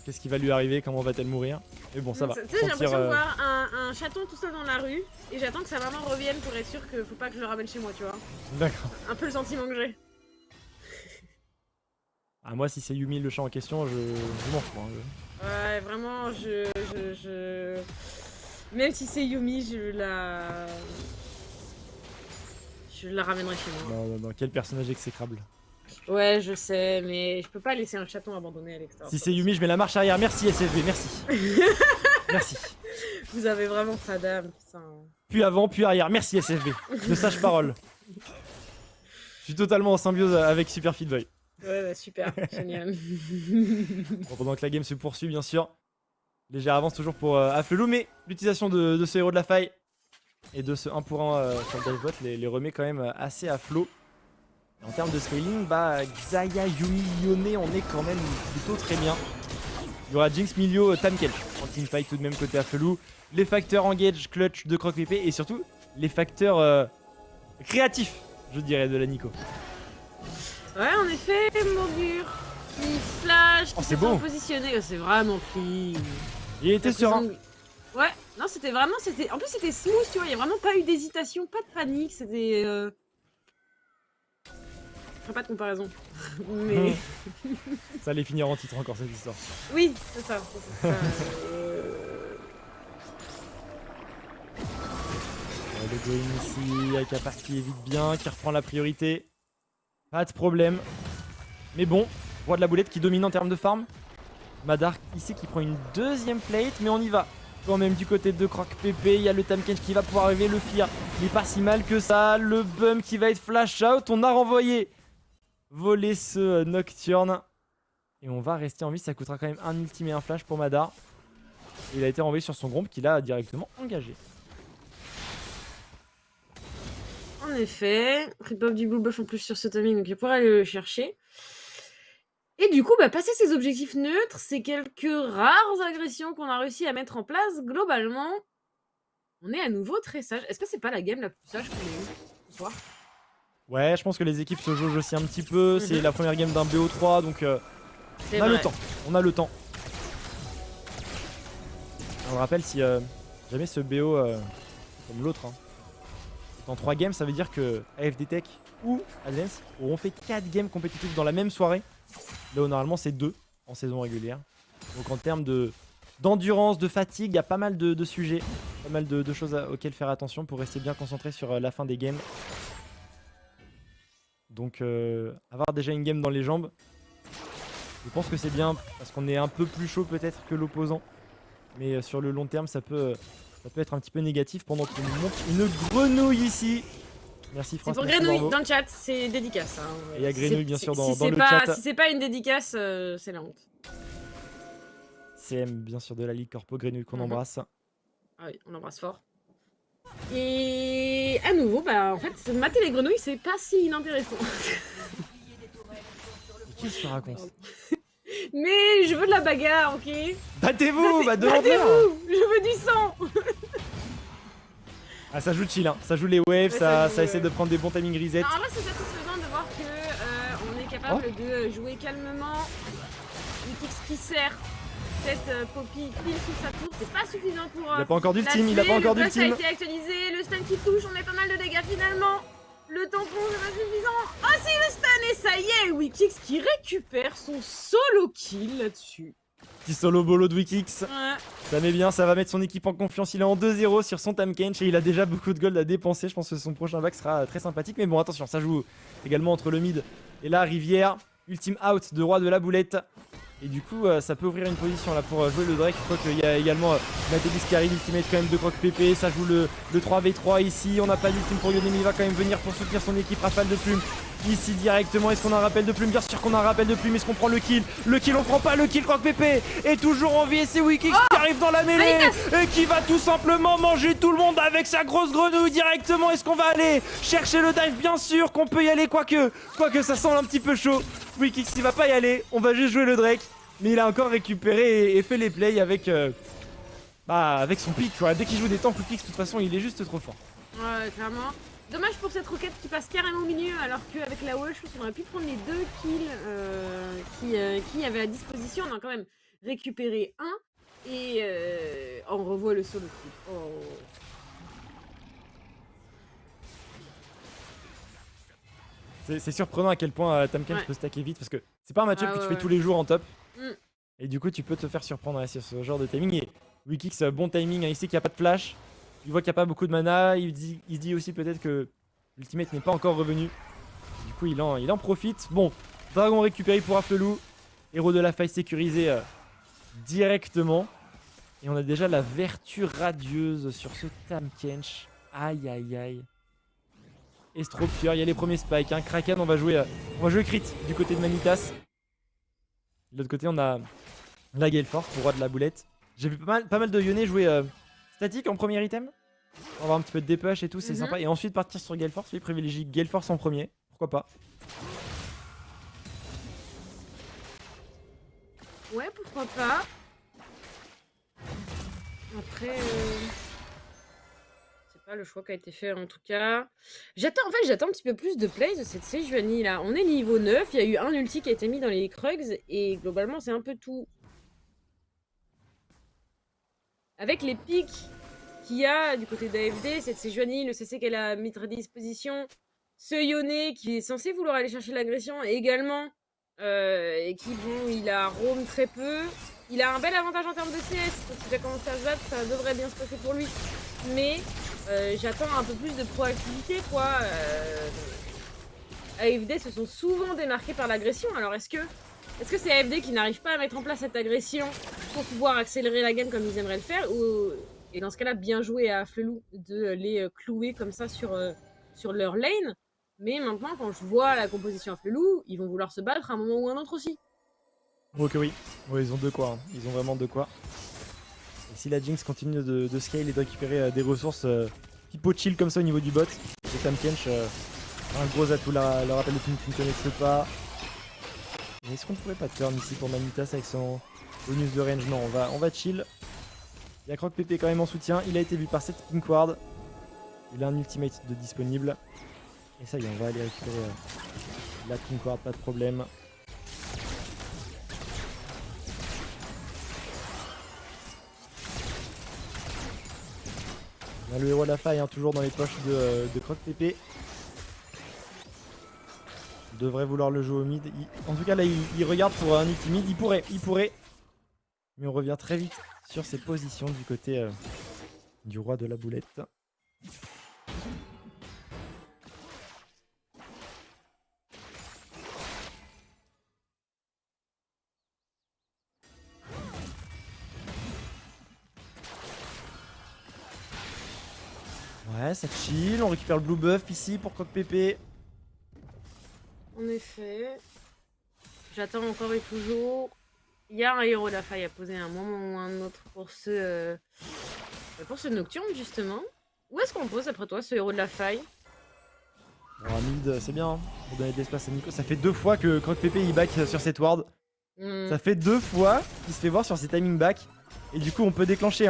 Qu'est-ce qui va lui arriver? Comment va-t-elle mourir? Mais bon, ça va. Tu sais, j'ai l'impression de voir un chaton tout seul dans la rue et j'attends que sa maman revienne pour être sûr que faut pas que je le ramène chez moi, tu vois. D'accord. Un peu le sentiment que j'ai. Ah, moi, si c'est Yumi le chat en question, je m'en fous. Hein, Ouais, vraiment, même si c'est Yumi, je la ramènerai chez moi. Non, quel personnage exécrable. Ouais, je sais, mais je peux pas laisser un chaton abandonné à l'extérieur. Si c'est Yumi, je mets la marche arrière. Merci SFV, merci. Merci. Vous avez vraiment pas d'âme, putain. Puis avant, puis arrière. Merci SFV. De sage parole. Je suis totalement en symbiose avec Super Fit Boy. Ouais, bah, super, génial. Bon, pendant que la game se poursuit, bien sûr. Légère avance toujours pour Afflelou, mais l'utilisation de ce héros de la faille et de ce 1 pour 1 sur le divebot les remet quand même assez à flot. Et en termes de scaling, bah Xayah, Yumi, Yone, on est quand même plutôt très bien. Il y aura Jinx, Milio, Tamkelch en teamfight tout de même côté Afflelou. Les facteurs engage, clutch de Croc PP et surtout les facteurs créatifs, je dirais, de la Nico. Ouais, en effet, Mogur, qui flash, qui c'est s'est beau. positionné, c'est vraiment clean. Il était serein. Ouais, non, c'était vraiment, en plus c'était smooth, tu vois, il n'y a vraiment pas eu d'hésitation, pas de panique, c'était... Je ferai pas de comparaison, mais... Ça allait finir en titre encore cette histoire. Oui, c'est ça. Le going ici, avec Apart qui évite bien, qui reprend la priorité. Pas de problème. Mais bon, roi de la boulette qui domine en termes de farm. Madar ici qui prend une deuxième plate, mais on y va. Quand même du côté de Croc PP, il y a le Tamkench qui va pouvoir arriver, le Fear. Il est pas si mal que ça, le Bum qui va être flash out. On a renvoyé voler ce Nocturne. Et on va rester en vie, ça coûtera quand même un ultime et un flash pour Madar. Il a été renvoyé sur son groupe qu'il a directement engagé. En effet, Rip-Off du Blue Buff en plus sur ce timing, donc il pourra aller le chercher. Et du coup, bah, passer ses objectifs neutres, c'est quelques rares agressions qu'on a réussi à mettre en place. Globalement, on est à nouveau très sage. Est-ce que c'est pas la game la plus sage qu'on ait eue ce soir? Ouais, je pense que les équipes se jaugent aussi un petit peu. C'est la première game d'un BO3, donc on a le temps. On a le temps. On le rappelle, si jamais ce BO, comme l'autre, hein, en 3 games, ça veut dire que AFD Tech ou Advance auront fait 4 games compétitifs dans la même soirée. Là où normalement c'est 2 en saison régulière. Donc en termes d'endurance, de fatigue, il y a pas mal de sujets, pas mal de choses auxquelles faire attention pour rester bien concentré sur la fin des games. Donc avoir déjà une game dans les jambes, je pense que c'est bien parce qu'on est un peu plus chaud peut-être que l'opposant. Mais sur le long terme ça peut être un petit peu négatif pendant qu'on nous montre une grenouille ici. Merci France. C'est pour Grenouille dans le chat, c'est dédicace. Hein. Et il y a Grenouille bien sûr dans le chat. chat. Si c'est pas une dédicace, c'est la honte. CM bien sûr de la Ligue Corpo, Grenouille qu'on embrasse. Ah oui, on l'embrasse fort. Et à nouveau, bah en fait, mater les grenouilles, c'est pas si inintéressant. Qu'est-ce que tu racontes? Mais je veux de la bagarre, ok? Battez-vous, bah demandez. Battez-vous, je veux du sang. Ah ça joue chill, hein. Ça joue les waves, Ouais, ça joue, essaie de prendre des bons timing reset. En vrai, c'est satisfaisant de voir que on est capable de jouer calmement. Wikix qui sert cette Poppy pile sous sa tour, c'est pas suffisant pour. Il a pas encore d'ultime, il a pas encore d'ultime. Le a été actualisé, le stun qui touche, on met pas mal de dégâts finalement. Le tampon, c'est pas suffisant. Oh si, le stun, et ça y est, Wikix qui récupère son solo kill là-dessus. Petit solo bolo de Wikix. Ouais. Ça met bien, ça va mettre son équipe en confiance. Il est en 2-0 sur son Tamkench et il a déjà beaucoup de gold à dépenser. Je pense que son prochain back sera très sympathique. Mais bon, attention, ça joue également entre le mid et la rivière. Ultime out de Roi de la Boulette. Et du coup, ça peut ouvrir une position là pour jouer le Drake. Je crois qu'il y a également Matelis qui arrive, ultimate quand même de Croc PP. Ça joue le 3v3 ici. On n'a pas d'ultime pour Yone, mais il va quand même venir pour soutenir son équipe. Rafale de plume ici directement. Est-ce qu'on a un rappel de plume? Bien sûr qu'on a un rappel de plume. Est-ce qu'on prend le kill? Le kill, on prend pas le kill. Croc PP est toujours en vie et c'est Wikix qui arrive dans la mêlée et qui va tout simplement manger tout le monde avec sa grosse grenouille directement. Est-ce qu'on va aller chercher le dive? Bien sûr qu'on peut y aller, quoique ça semble un petit peu chaud. Wikix il va pas y aller, on va juste jouer le Drake. Mais il a encore récupéré et fait les plays avec, avec son pick. Dès qu'il joue des tanks, Wikix de toute façon il est juste trop fort. Ouais, clairement. Dommage pour cette roquette qui passe carrément au milieu, alors qu'avec la wall, je pense qu'on aurait pu prendre les 2 kills qui avaient à disposition. On a quand même récupéré un et on revoit le solo kill. Oh. C'est surprenant à quel point Tahm Kench peut stacker vite parce que c'est pas un match-up que tu fais tous les jours en top. Et du coup tu peux te faire surprendre sur ce genre de timing. Et Wikix, bon timing, il sait qu'il n'y a pas de flash. Il voit qu'il n'y a pas beaucoup de mana. Il se dit aussi peut-être que l'ultimate n'est pas encore revenu. Du coup il en profite. Bon, dragon récupéré pour Afflelou. Héros de la faille sécurisé directement. Et on a déjà la vertu radieuse sur ce Tahm Kench. Aïe aïe aïe. Estropieur, il y a les premiers spikes. Kraken, on va jouer crit du côté de Manitas. De l'autre côté, on a la Gale Force pour roi de la boulette. J'ai vu pas mal de Yone jouer statique en premier item. On va avoir un petit peu de dépush et tout, c'est sympa. Et ensuite partir sur Gale Force. Lui, privilégie Gale Force en premier. Pourquoi pas? Ouais, pourquoi pas. Après, c'est pas le choix qui a été fait en tout cas. J'attends un petit peu plus de plays de cette Sejuani là. On est niveau 9, il y a eu un ulti qui a été mis dans les Krugs et globalement c'est un peu tout. Avec les pics qu'il y a du côté d'AFD, cette Sejuani, le CC qu'elle a mis à disposition, ce Yone qui est censé vouloir aller chercher l'agression également, et qui bon, il a roam très peu. Il a un bel avantage en termes de CS, parce qu'il a commencé à se battre, ça devrait bien se passer pour lui. Mais j'attends un peu plus de proactivité, quoi. AFD se sont souvent démarqués par l'agression, alors est-ce que c'est AFD qui n'arrive pas à mettre en place cette agression pour pouvoir accélérer la game comme ils aimeraient le faire et dans ce cas-là, bien joué à Afflelou de les clouer comme ça sur leur lane. Mais maintenant, quand je vois la composition Afflelou, ils vont vouloir se battre à un moment ou un autre aussi. Ok oui, ils ont de quoi, ils ont vraiment de quoi. Et si la Jinx continue de scale et de récupérer des ressources pipo chill comme ça au niveau du bot, c'est Tahm Kench un gros atout, le rappel de Pink qui ne connecte pas. Mais est-ce qu'on pourrait pas turn ici pour Manitas avec son bonus de range? Non, on va chill. Il y a Croc PP quand même en soutien, il a été vu par cette Pink Ward. Il a un ultimate de disponible. Et ça y est, on va aller récupérer la Pink Ward, pas de problème. On a le héros de la faille toujours dans les poches de Croc PP. Il devrait vouloir le jouer au mid. En tout cas là il regarde pour un ulti mid, il pourrait. Mais on revient très vite sur ses positions du côté du roi de la boulette. Ouais, ça chill, on récupère le blue buff ici pour Croc PP. En effet. J'attends encore et toujours. Il y a un héros de la faille à poser à un moment ou un autre pour ce Nocturne justement. Où est-ce qu'on pose après toi ce héros de la faille? Bon, mid, c'est bien, hein, pour donner de l'espace à Nico. Ça fait 2 fois que Croc PP il back sur cette ward. Ça fait 2 fois qu'il se fait voir sur ses timing back. Et du coup on peut déclencher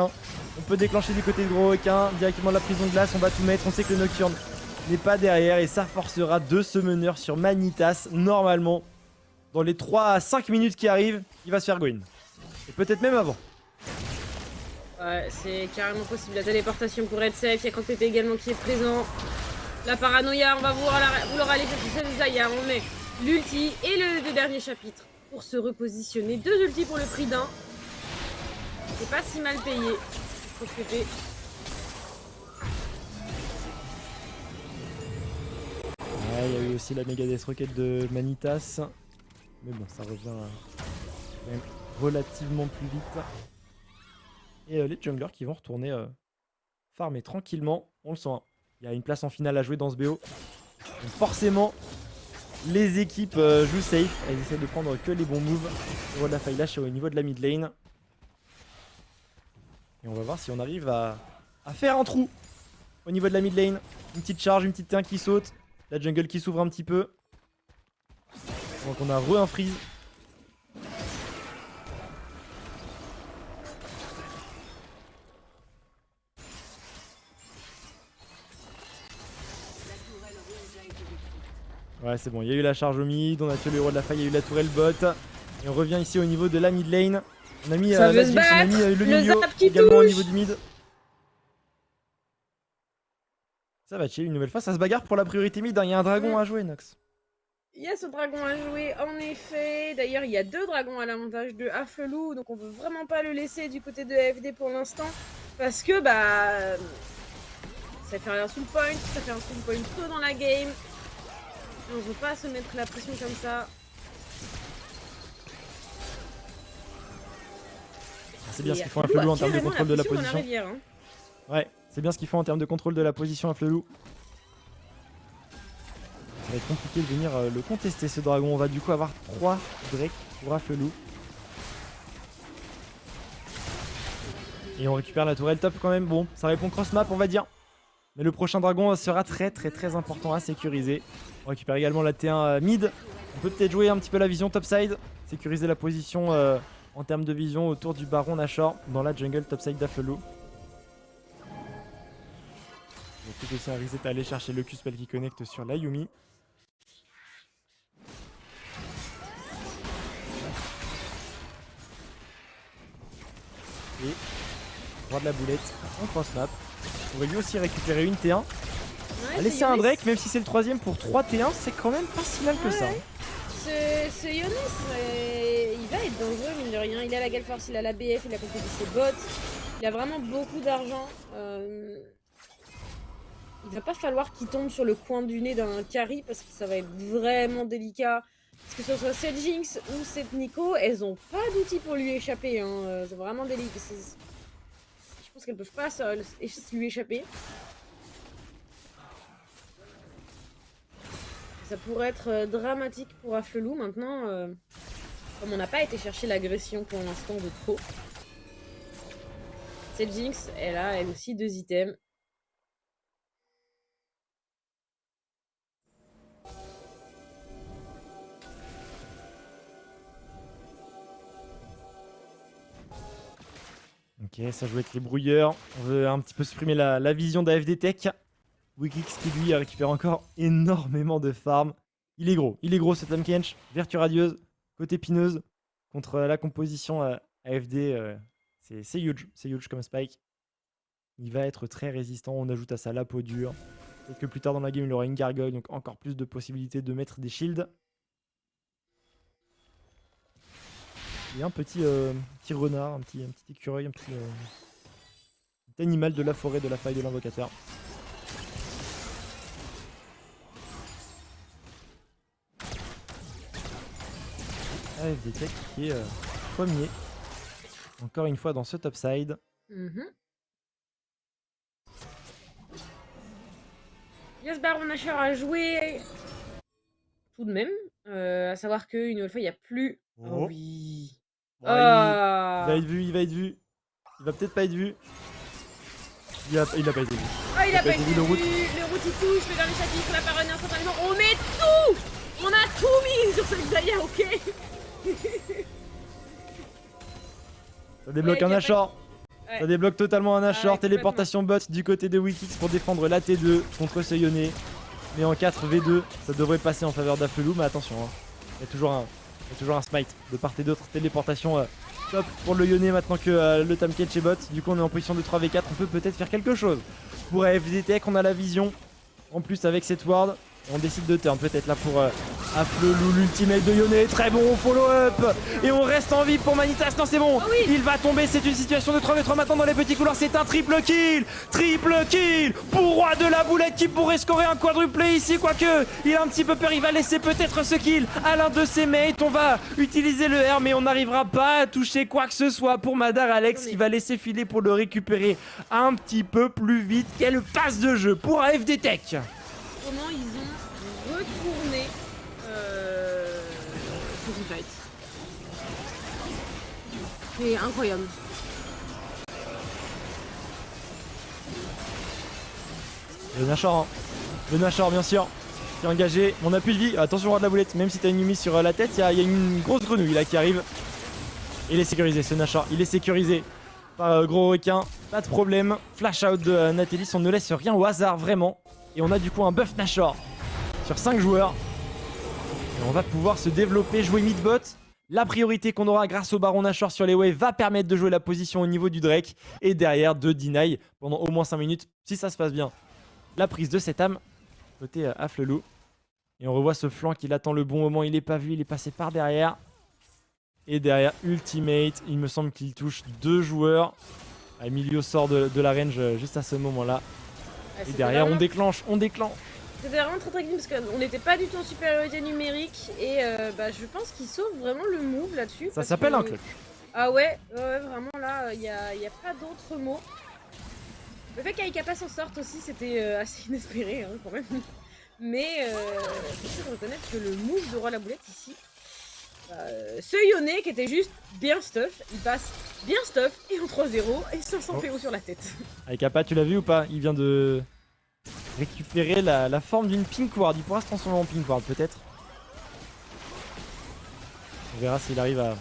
On peut déclencher du côté de gros requin, directement la prison de glace, on va tout mettre, on sait que le Nocturne n'est pas derrière et ça forcera 2 summoners sur Manitas. Normalement, dans les 3 à 5 minutes qui arrivent, il va se faire go in. Et peut-être même avant. Ouais, c'est carrément possible. La téléportation pour être safe, il y a Croc PP également qui est présent. La paranoïa, on va vouloir aller chercher cette Zaya. On met l'ulti et le dernier chapitre pour se repositionner. 2 ultis pour le prix d'un. C'est pas si mal payé. Croc PP. Ouais, il y a eu aussi la méga death rocket de Manitas. Mais bon, ça revient quand même relativement plus vite. Et les junglers qui vont retourner farmer tranquillement. On le sent, hein. Il y a une place en finale à jouer dans ce BO. Donc forcément, les équipes jouent safe. Elles essaient de prendre que les bons moves. Le roi de la faille lâche au niveau de la mid lane. Et on va voir si on arrive à faire un trou au niveau de la mid lane. Une petite charge, une petite 1 qui saute. La jungle qui s'ouvre un petit peu. Donc on a un freeze. Ouais, c'est bon, il y a eu la charge au mid, on a tué le roi de la faille, il y a eu la tourelle bot. Et on revient ici au niveau de la mid lane. On a mis Ça veut la se Jinx, on a mis battre, le le milieu zap qui également au touche. niveau du mid. Ça va chier une nouvelle fois, ça se bagarre pour la priorité mid, hein. Il y a un dragon à jouer, Nox. Il y a ce dragon à jouer, en effet. D'ailleurs, il y a 2 dragons à l'avantage de Afflelou, donc on veut vraiment pas le laisser du côté de AFD pour l'instant. Parce que, bah... ça fait un soul point, ça fait un soul point tôt dans la game. Et on veut pas se mettre la pression comme ça. C'est bien ce qu'ils font Afflelou en termes de contrôle de la position. Rivière, hein. Ouais, c'est bien ce qu'ils font en termes de contrôle de la position Afflelou. Ça va être compliqué de venir le contester ce dragon. On va du coup avoir 3 Drake pour Afflelou. Et on récupère la tourelle top quand même. Bon, ça répond cross map on va dire. Mais le prochain dragon sera très important à sécuriser. On récupère également la T1 mid. On peut peut-être jouer un petit peu la vision topside. Sécuriser la position en termes de vision autour du baron Nashor dans la jungle topside d'Afflelou. On va peut-être aussi un reset à aller chercher le Q-spell qui connecte sur la Yumi. Et droit de la boulette en cross map. On va lui aussi récupérer une T1. Ouais, A laisser un Drake, même si c'est le 3ème pour 3 T1, c'est quand même pas si mal que ça. Ce Ionis, il va être dangereux, mine de rien. Il a la Gale Force, il a la BF, il a complété ses bots. Il a vraiment beaucoup d'argent. Il va pas falloir qu'il tombe sur le coin du nez d'un carry parce que ça va être vraiment délicat. Parce que ce soit cette Jinx ou cette Nico, elles ont pas d'outils pour lui échapper. Hein. C'est vraiment délicat. Je pense qu'elles peuvent pas lui échapper. Ça pourrait être dramatique pour Afflelou. Maintenant, comme on n'a pas été chercher l'agression pour l'instant de trop, cette Jinx, elle a elle aussi 2 items. Ok, ça joue avec les brouilleurs. On veut un petit peu supprimer la vision d'AFD Tech. Wikix qui lui récupère encore énormément de farm. Il est gros ce Tahm-Kench. Vertu radieuse, côté pineuse. Contre la composition AFD, c'est huge comme spike. Il va être très résistant, on ajoute à ça la peau dure. Peut-être que plus tard dans la game il aura une gargoyle, donc encore plus de possibilités de mettre des shields. Et un petit renard, un petit écureuil, un petit animal de la forêt de la faille de l'invocateur. AFD Tech qui est premier. Encore une fois dans ce topside. Yes, Baron Nashor a joué tout de même. À savoir qu'une nouvelle fois, il n'y a plus. Oh oui. Bon, il va être vu, Il va peut-être pas être vu. Il a pas été vu. Ah, il a pas été vu. Le route. Le route il touche, le dernier chapitre, la parole instantanément. On met tout. On a tout mis sur cette Xayah, ok. Ça débloque un Nashor. Ouais. Ça débloque totalement un Nashor. Ouais, Téléportation bot du côté de Wikix pour défendre la T2 contre ce Yone. Mais en 4v2, ça devrait passer en faveur d'Afflelou. Mais attention, hein. Il y a toujours un smite de part et d'autre. Téléportation top pour le Yone maintenant que le Tahm-Kench est bot. Du coup, on est en position de 3v4. On peut peut-être faire quelque chose. Pour AFD Tech, on a la vision. En plus, avec cette ward, On décide de turn peut-être là pour Afflelou, l'ultimate de Yone. Très bon follow-up. Et on reste en vie pour Manitas. Non, c'est bon. Oh oui. Il va tomber. C'est une situation de 3v3 maintenant dans les petits couloirs. C'est un triple kill. Triple kill pour Roi de la Boulette qui pourrait scorer un quadruplé ici. Quoique, il a un petit peu peur. Il va laisser peut-être ce kill à l'un de ses mates. On va utiliser le R, mais on n'arrivera pas à toucher quoi que ce soit pour Madar Alex qui va laisser filer pour le récupérer un petit peu plus vite. Quelle phase de jeu pour AFD Tech. Comment ils ont retourné ce fight. C'est incroyable. Le Nashor, hein. Le Nashor bien sûr, qui est engagé. On a plus de vie, attention Roi de la Boulette, même si t'as une Yumi sur la tête, il y a une grosse grenouille là qui arrive. Il est sécurisé ce Nashor, il est sécurisé par gros requin, pas de problème. Flash out de Nathalie, on ne laisse rien au hasard vraiment. Et on a du coup un buff Nashor sur 5 joueurs. Et on va pouvoir se développer, jouer mid-bot. La priorité qu'on aura grâce au Baron Nashor sur les waves va permettre de jouer la position au niveau du Drake. Et derrière de deny pendant au moins 5 minutes si ça se passe bien. La prise de cette âme côté Afflelou. Et on revoit ce flanc qu'il attend le bon moment. Il est pas vu, il est passé par derrière. Et derrière ultimate, il me semble qu'il touche 2 joueurs. Emilio sort de la range juste à ce moment-là. Et derrière on déclenche. C'était vraiment très clean parce qu'on n'était pas du tout en supériorité numérique et je pense qu'il sauve vraiment le move là-dessus. Ça s'appelle un clutch. Ah ouais, vraiment là, il n'y a pas d'autre mot. Le fait qu'Aikapa s'en sorte aussi, c'était assez inespéré hein, quand même. Mais il faut reconnaître que le move de Roi la Boulette ici, ce Yone qui était juste bien stuff, il passe bien stuff et en 3-0 et 500 PO sur la tête. Aikapa, tu l'as vu ou pas? Il vient de récupérer la forme d'une Pink Ward. Il pourra se transformer en Pink Ward peut-être. On verra s'il arrive à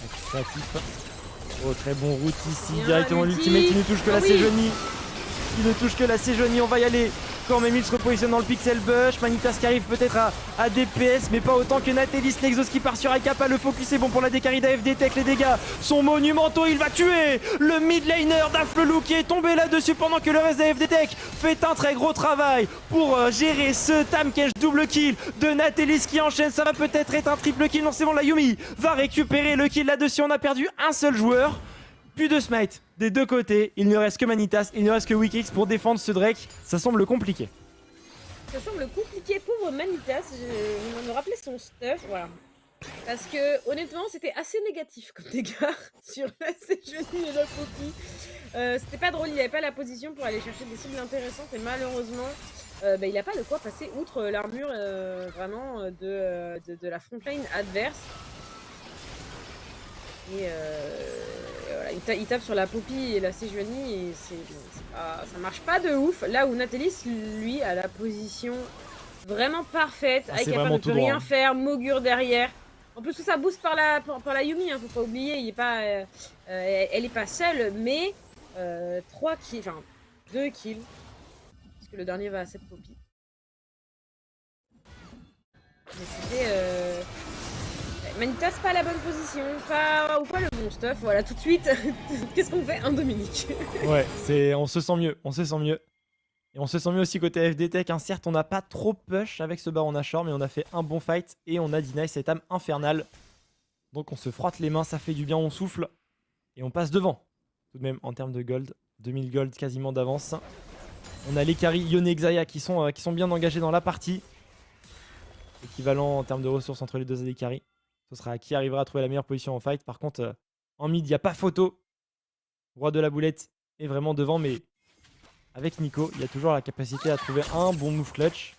être créatif. Oh, très bon route ici. Bien Directement l'ultimate. Il ne touche que la oui. Sejuani. Il ne touche que la Sejuani. On va y aller. Quand même, il se repositionne dans le pixel bush. Manitas qui arrive peut-être à DPS, mais pas autant que Nathalie. Nexus qui part sur Aikapa. Le focus est bon pour la décarry d'AFD Tech. Les dégâts sont monumentaux. Il va tuer le mid laner d'Afflelou qui est tombé là-dessus pendant que le reste d'AFD Tech fait un très gros travail pour gérer ce Tamkesh double kill de Nathalie qui enchaîne. Ça va peut-être être un triple kill. Non, c'est bon, la Yumi va récupérer le kill là-dessus. On a perdu un seul joueur. Plus de smite des deux côtés, il ne reste que Manitas, il ne reste que Wikix pour défendre ce Drake, ça semble compliqué. Ça semble compliqué, pauvre Manitas, je me rappelais son stuff, voilà. Parce que honnêtement c'était assez négatif comme dégâts sur la Sejuani et la Poppy. C'était pas drôle, il avait pas la position pour aller chercher des cibles intéressantes et malheureusement il a pas de quoi passer outre l'armure vraiment de la frontline adverse. Et voilà, il tape sur la Poppy et la Sejuani et ça marche pas de ouf. Là où Nathalie, lui, a la position vraiment parfaite, avec capable de rien faire, Mogur derrière. En plus, tout ça booste par la Yumi, hein, faut pas oublier, il est pas, elle est pas seule, mais 3 kills, enfin 2 kills, parce que le dernier va à cette Poppy. Mais c'était... Manitas pas la bonne position, pas le bon stuff, voilà tout de suite, qu'est-ce qu'on fait? Un Dominique. Ouais, on se sent mieux, Et on se sent mieux aussi côté AFD Tech, hein. Certes on n'a pas trop push avec ce Baron Nashor, mais on a fait un bon fight et on a deny cette âme infernale. Donc on se frotte les mains, ça fait du bien, on souffle et on passe devant. Tout de même en termes de gold, 2000 gold quasiment d'avance. On a les carries Yone et Xayah qui sont bien engagés dans la partie. Équivalent en termes de ressources entre les deux AD carry. Ce sera qui arrivera à trouver la meilleure position en fight. Par contre, en mid, il n'y a pas photo. Roi de la Boulette est vraiment devant, mais avec Nico, il y a toujours la capacité à trouver un bon move clutch.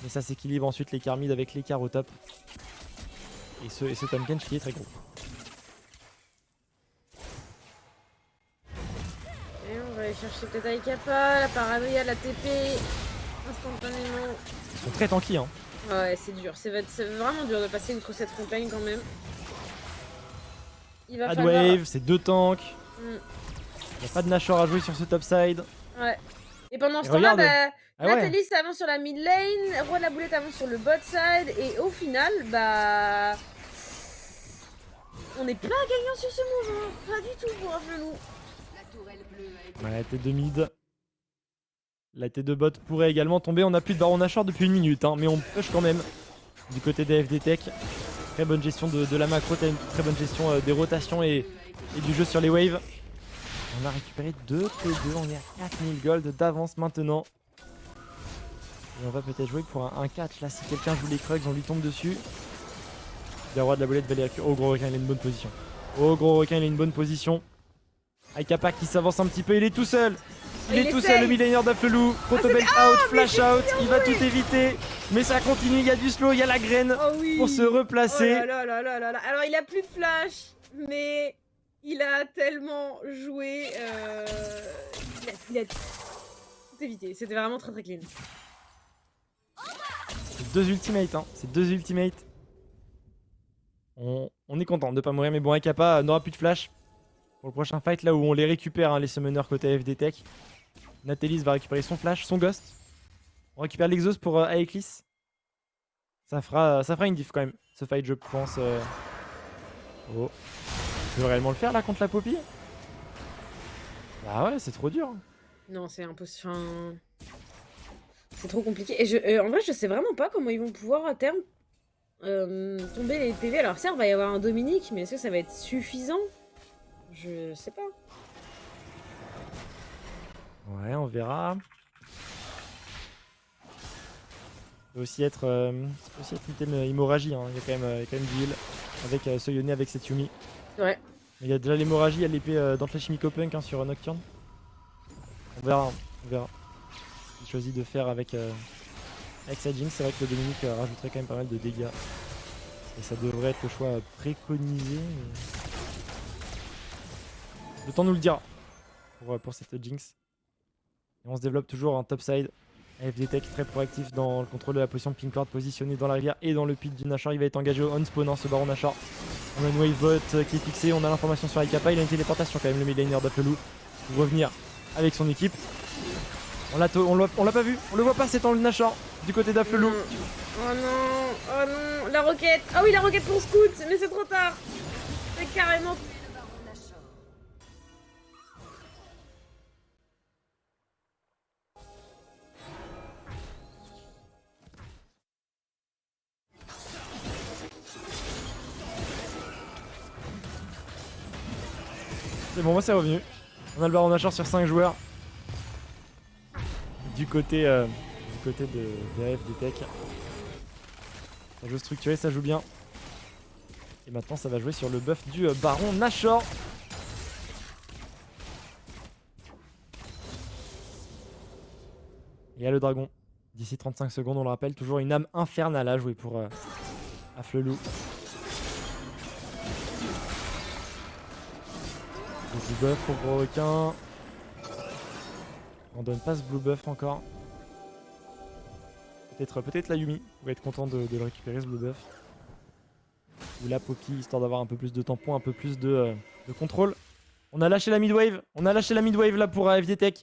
Mais ça s'équilibre ensuite l'écart mid avec l'écart au top. Et ce Tamkench qui est très gros. Et on va aller chercher peut-être Aikapa, la paranoïa, la TP, instantanément. Ils sont très tanky, hein. Ouais, c'est dur, c'est vraiment dur de passer outre cette frontline quand même. Il va pas falloir... de wave, c'est 2 tanks. Il n'y a pas de Nashor à jouer sur ce top side. Ouais. Et pendant ce temps-là, Nathalie ouais. avance sur la mid lane, Roi de la Boulette avance sur le bot side, et au final, on n'est pas gagnant sur ce move, hein. Pas du tout pour Afflelou. Ouais, tête de mid. La T2 bot pourrait également tomber. On a plus de Baron Nashor depuis 1 minute, hein, mais on push quand même du côté des FD Tech. Très bonne gestion de la macro, très bonne gestion des rotations et du jeu sur les waves. On a récupéré 2 T2, on est à 4000 gold d'avance maintenant. Et on va peut-être jouer pour un catch là si quelqu'un joue les Krugs, on lui tombe dessus. Le roi de la boulette va les récupérer. Oh gros requin, il a une bonne position. Oh gros requin, il a une bonne position. Aikapa qui s'avance un petit peu, il est tout seul. Il est tout seul, le millénaire d'Aflelou. Protobelt out, flash out, il va tout éviter. Mais ça continue, il y a du slow, il y a la graine pour se replacer. Oh là là là là là. Alors il a plus de flash, mais il a tellement joué. Il a tout évité. C'était vraiment très très clean. C'est 2 ultimates, hein. C'est 2 ultimates. On est content de pas mourir, mais bon, Aikapa n'aura plus de flash pour le prochain fight, là où on les récupère, hein, les summoners côté FD Tech. Natalis va récupérer son flash, son ghost. On récupère l'exhaust pour Aeklis. Ça fera une diff quand même, ce fight, je pense. Oh. Tu veux réellement le faire là contre la Poppy? Bah ouais, c'est trop dur. Non, c'est impossible. Enfin... C'est trop compliqué. Et en vrai, je sais vraiment pas comment ils vont pouvoir à terme tomber les PV. Alors certes, il va y avoir un Dominique, mais est-ce que ça va être suffisant? Je sais pas. Ouais, on verra. Ça peut aussi être une thème hémorragie, hein. Il y a quand même du heal avec Soyone, avec cette Yumi. Ouais. Il y a déjà l'hémorragie à l'épée dans le Chimico-Punk, hein, sur Nocturne. On verra, hein, on verra. Il choisit de faire avec sa Jinx. C'est vrai que le Dominique rajouterait quand même pas mal de dégâts. Et ça devrait être le choix préconisé. Mais... le temps nous le dira pour cette Jinx. Et on se développe toujours en topside. FD Tech très proactif dans le contrôle de la position de Pinkward, positionné dans la rivière et dans le pit du Nashor. Il va être engagé au on-spawn, ce Baron Nashor. On a une wave bot qui est fixée, on a l'information sur Aikapa. Il a une téléportation quand même, le midlaner d'Aflelou, pour revenir avec son équipe. On l'a pas vu, on le voit pas, c'est dans le Nashor du côté d'Aflelou. Oh non, la roquette. Ah oui, la roquette pour scout, mais c'est trop tard. C'est carrément... C'est bon, moi c'est revenu. On a le Baron Nashor sur 5 joueurs. Du côté de FD Tech. Ça joue structuré, ça joue bien. Et maintenant ça va jouer sur le buff du Baron Nashor. Et à le dragon. D'ici 35 secondes, on le rappelle, toujours une âme infernale à jouer pour Aflelou. Petit buff pour gros requin. On donne pas ce blue buff encore. Peut-être la Yumi pourrait être content de le récupérer, ce blue buff. Ou la Poppy, histoire d'avoir un peu plus de tampons, un peu plus de contrôle. On a lâché la mid-wave. On a lâché la mid-wave là pour FD Tech.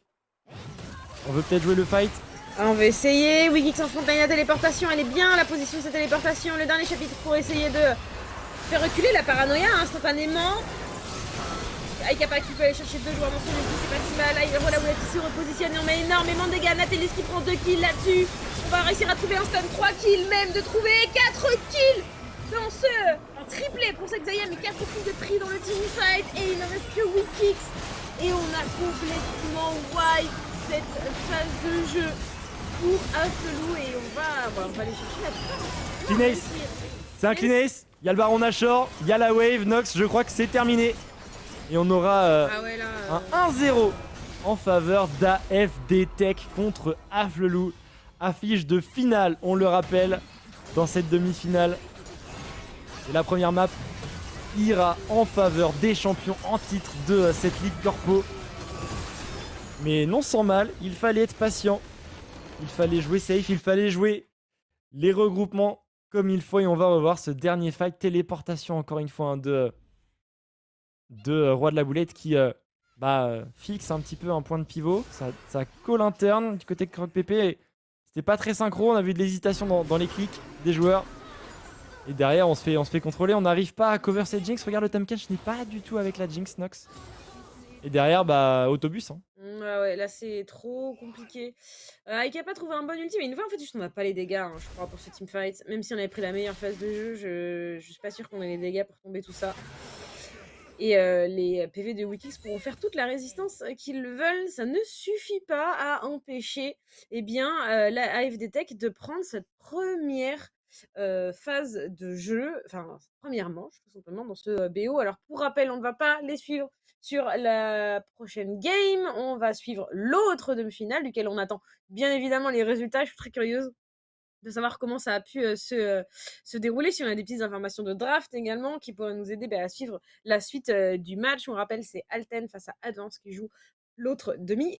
On veut peut-être jouer le fight. On va essayer. Wigix en fontaine, la téléportation, elle est bien, la position de sa téléportation. Le dernier chapitre pour essayer de faire reculer la paranoïa instantanément. Aikapa qui peut aller chercher 2 joueurs dans son équipe, c'est pas si mal. Là, il la boulette qui se repositionne et on met énormément de dégâts. Natalis qui prend 2 kills là-dessus. On va réussir à trouver un stun, 3 kills même, de trouver 4 kills dans ce triplé pour Sexaya, mais 4 kills de prix dans le teamfight. Et il ne reste que Wikix. Et on a complètement wipe cette phase de jeu pour Aflelou. Et on va aller chercher la victoire. Clean ace. C'est un clean ace. Il y a le Baron Nashor, il y a la wave. Nox, je crois que c'est terminé. Et on aura un 1-0 en faveur d'AFD Tech contre Aflelou. Affiche de finale, on le rappelle, dans cette demi-finale. Et la première map ira en faveur des champions en titre de cette Ligue Corpo. Mais non sans mal, il fallait être patient. Il fallait jouer safe, il fallait jouer les regroupements comme il faut. Et on va revoir ce dernier fight. Téléportation encore une fois, de Roi de la Boulette qui fixe un petit peu un point de pivot. Ça colle interne du côté de Croc Pépé. C'était pas très synchro, on a vu de l'hésitation dans les clics des joueurs. Et derrière on se fait contrôler, on n'arrive pas à cover cette Jinx. Regarde, le time catch n'est pas du tout avec la Jinx, Nox. Et derrière, bah, autobus, hein. Ouais, là, c'est trop compliqué. Aika a pas trouvé un bon ulti, mais une fois, en fait, juste on a pas les dégâts, hein, je crois, pour ce teamfight. Même si on avait pris la meilleure phase de jeu, je suis pas sûre qu'on ait les dégâts pour tomber tout ça. Et les PV de Wikix pourront faire toute la résistance qu'ils le veulent. Ça ne suffit pas à empêcher, eh bien, la AFD Tech de prendre cette première phase de jeu, enfin, cette première manche, tout simplement, dans ce BO. Alors, pour rappel, on ne va pas les suivre sur la prochaine game. On va suivre l'autre demi-finale, duquel on attend bien évidemment les résultats. Je suis très curieuse de savoir comment ça a pu se dérouler, si on a des petites informations de draft également qui pourraient nous aider à suivre la suite du match. On rappelle, c'est Alten face à Advance qui joue l'autre demi